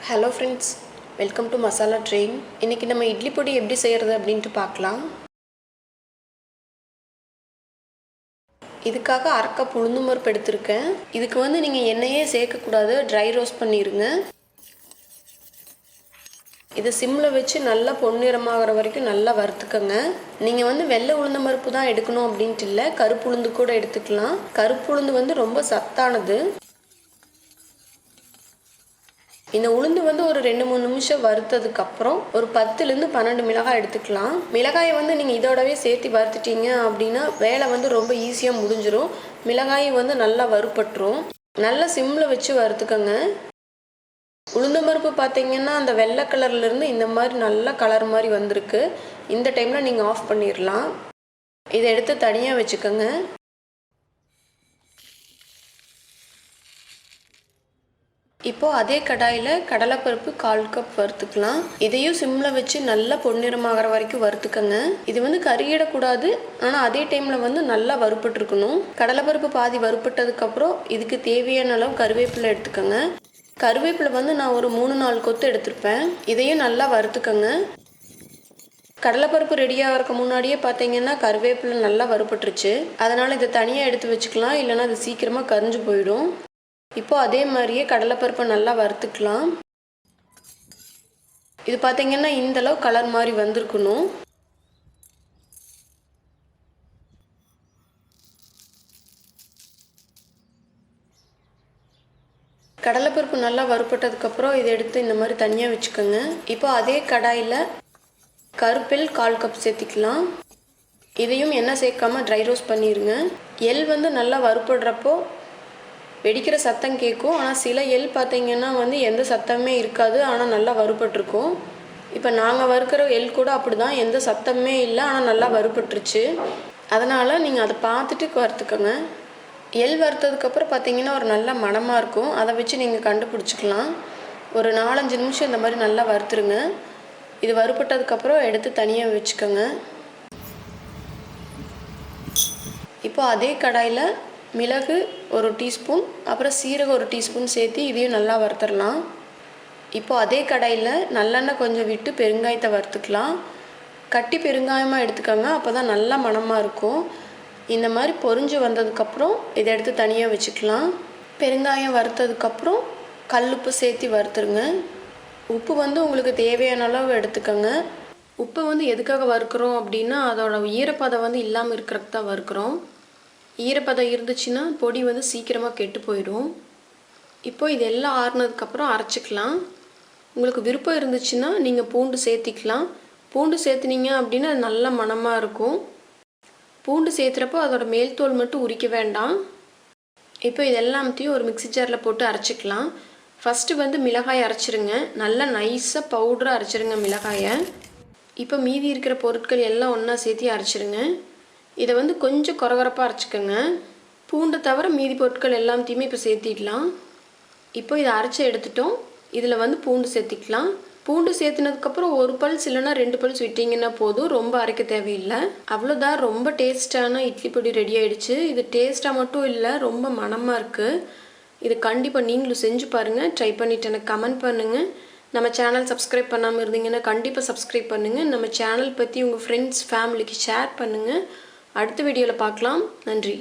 Hello friends, welcome to Masala Train. இன்னைக்கு நம்ம இட்லி பொடி எப்படி செய்யறது அப்படினு பார்க்கலாம். இதுக்காக அரை கப் உளுந்து பருப்பு எடுத்துர்க்கேன். இதுக்கு வந்து நீங்க எண்ணெயே சேர்க்க கூடாது, dry roast பண்ணிருங்க. இத சிம்ல வச்சு நல்லா பொன்னிறமாகற வரைக்கும் நல்லா வறுத்துக்கங்க. நீங்க வந்து வெள்ளை உளுந்து பருப்பு தான் எடுக்கணும் அப்படினு இல்ல, கருப்பு உளுந்து கூட எடுத்துக்கலாம். கருப்பு உளுந்து வந்து ரொம்ப சத்தானது. இந்த உளுந்து வந்து ஒரு 2-3 நிமிஷம் வறுத்ததுக்கு அப்புறம் ஒரு 10 ல இருந்து 12 மிளகாய் எடுத்துக்கலாம். மிளகாயை வந்து நீங்க இதோடவே சேர்த்து வறுத்துட்டீங்க அப்படினா வேலை வந்து ரொம்ப ஈஸியா முடிஞ்சிரும். மிளகாய் வந்து நல்லா வறுபட்டுரும். நல்லா சிம்ல வச்சு வறுத்துக்கங்க. உளுந்து பருப்பு பாத்தீங்கன்னா அந்த வெள்ளை கலர்ல இருந்து இந்த மாதிரி நல்ல கலர் மாதிரி வந்திருக்கு. இந்த டைம்ல நீங்க ஆஃப் பண்ணிரலாம். இத எடுத்து தனியா வெச்சுக்கங்க. இப்போ அதே கடாயில கடலைப்பருப்பு 1/4 கப் வறுத்துக்கலாம். இதையும் சிம்ல வச்சு நல்லா பொன்னிறமாகற வரைக்கும் வறுத்துக்கங்க. இது வந்து கறியிட கூடாது, ஆனா அதே டைம்ல வந்து நல்லா வறுபட்டு இருக்கணும். கடலைப்பருப்பு பாதி வறுபட்டதுக்கு அப்புறம் இதுக்கு தேவையான அளவு கறிவேப்பிலை எடுத்துக்கங்க. கறிவேப்பிலை வந்து நான் ஒரு 3-4 கொத்து எடுத்துப்பேன். இதையும் நல்லா வறுத்துக்கங்க. கடலைப்பருப்பு ரெடி ஆகிறதுக்கு முன்னாடியே பாத்தீங்கன்னா கறிவேப்பிலை நல்லா வறுபட்டுருச்சு. அதனால இத தனியா எடுத்து வச்சுக்கலாம், இல்லனா அது சீக்கிரமா கரிஞ்சு போய்டும். இப்போ அதே மாதிரியே கடலைப்பருப்பை நல்லா வறுத்துக்கலாம். இது பாத்தீங்கன்னா இந்த அளவு கலர் மாதிரி வந்திருக்கணும். கடலைப்பருப்பு நல்லா வறுபட்டதுக்கு அப்புறம் இதை எடுத்து இந்த மாதிரி தனியா வச்சுக்கோங்க. இப்போ அதே கடாயில கருப்பில் 1/4 கப் சேர்த்திக்கலாம். இதையும் எண்ணெய் சேர்க்காம ட்ரை ரோஸ்ட் பண்ணிருங்க. எள் வந்து நல்லா வறுபடுறப்போ வெடிக்கிற சத்தம் கேட்கும். ஆனால் சில எள் பார்த்தீங்கன்னா வந்து எந்த சத்தமே இருக்காது, ஆனால் நல்லா வறுபட்டிருக்கும். இப்போ நாங்கள் வறுக்கிற எள் கூட அப்படிதான், எந்த சத்தமே இல்லை, ஆனால் நல்லா வறுபட்டுருச்சு. அதனால் நீங்கள் அதை பார்த்துட்டு வறுத்துக்கோங்க. எள் வறுத்ததுக்கப்புறம் பார்த்தீங்கன்னா ஒரு நல்ல மணமாக இருக்கும். அதை வச்சு நீங்கள் கண்டுபிடிச்சிக்கலாம். ஒரு 4-5 நிமிஷம் இந்த மாதிரி நல்லா வறுத்துருங்க. இது வறுபட்டதுக்கப்புறம் எடுத்து தனியாக வச்சுக்கோங்க. இப்போ அதே கடாயில் மிளகு 1 டீஸ்பூன், அப்புறம் சீரகம் 1 டீஸ்பூன் சேர்த்து இதையும் நல்லா வறுத்துடலாம். இப்போ அதே கடாயில் நல்லெண்ணெய் கொஞ்சம் விட்டு பெருங்காயத்தை வறுத்துக்கலாம். கட்டி பெருங்காயமாக எடுத்துக்கோங்க, அப்போ தான் நல்லா மணமாக இருக்கும். இந்த மாதிரி பொரிஞ்சு வந்ததுக்கப்புறம் இதை எடுத்து தனியாக வச்சுக்கலாம். பெருங்காயம் வறுத்ததுக்கப்புறம் கல்லுப்பு சேர்த்து வறுத்துருங்க. உப்பு வந்து உங்களுக்கு தேவையான அளவு எடுத்துக்கோங்க. உப்பை வந்து எதுக்காக வறுக்கிறோம் அப்படின்னா அதோட ஈரப்பதம் வந்து இல்லாமல் இருக்கிறதுக்கு தான் வறுக்கிறோம். ஈரப்பதம் இருந்துச்சுன்னா பொடி வந்து சீக்கிரமாக கெட்டு போயிடும். இப்போ இதெல்லாம் ஆறுனதுக்கப்புறம் அரைச்சிக்கலாம். உங்களுக்கு விருப்பம் இருந்துச்சுன்னா நீங்கள் பூண்டு சேர்த்திக்கலாம். பூண்டு சேர்த்துனீங்க அப்படின்னா அது நல்ல மணமாக இருக்கும். பூண்டு சேர்த்துறப்போ அதோட மேல் தோல் மட்டும் உரிக்க வேண்டாம். இப்போ இதெல்லாத்தையும் ஒரு மிக்ஸி ஜாரில் போட்டு அரைச்சிக்கலாம். ஃபஸ்ட்டு வந்து மிளகாய் அரைச்சிருங்க. நல்லா நைஸாக பவுடராக அரைச்சிருங்க மிளகாயை. இப்போ மீதி இருக்கிற பொருட்கள் எல்லாம் ஒன்றா சேர்த்து அரைச்சிருங்க. இதை வந்து கொஞ்சம் கொரகொரப்பாக அரைச்சிக்கோங்க. பூண்டை தவிர மீதி பொருட்கள் எல்லாத்தையுமே இப்போ சேர்த்திடலாம். இப்போ இதை அரைச்சி எடுத்துட்டோம். இதில் வந்து பூண்டு சேர்த்திக்கலாம். பூண்டு சேர்த்துனதுக்கப்புறம் 1 பல்ஸ் இல்லைனா 2 பல்ஸ் விட்டிங்கன்னா போதும், ரொம்ப அரைக்க தேவையில்லை. அவ்வளோதான், ரொம்ப டேஸ்டான இட்லி பொடி ரெடி ஆகிடுச்சு. இது டேஸ்ட்டாக மட்டும் இல்லை, ரொம்ப மணமாக இருக்குது. இது கண்டிப்பாக நீங்களும் செஞ்சு பாருங்கள். ட்ரை பண்ணிவிட்டு எனக்கு கமெண்ட் பண்ணுங்கள். நம்ம சேனல் சப்ஸ்கிரைப் பண்ணாமல் இருந்தீங்கன்னா கண்டிப்பாக சப்ஸ்கிரைப் பண்ணுங்கள். நம்ம சேனல் பற்றி உங்கள் ஃப்ரெண்ட்ஸ் ஃபேமிலிக்கு ஷேர் பண்ணுங்கள். அடுத்த வீடியோவில் பார்க்கலாம். நன்றி.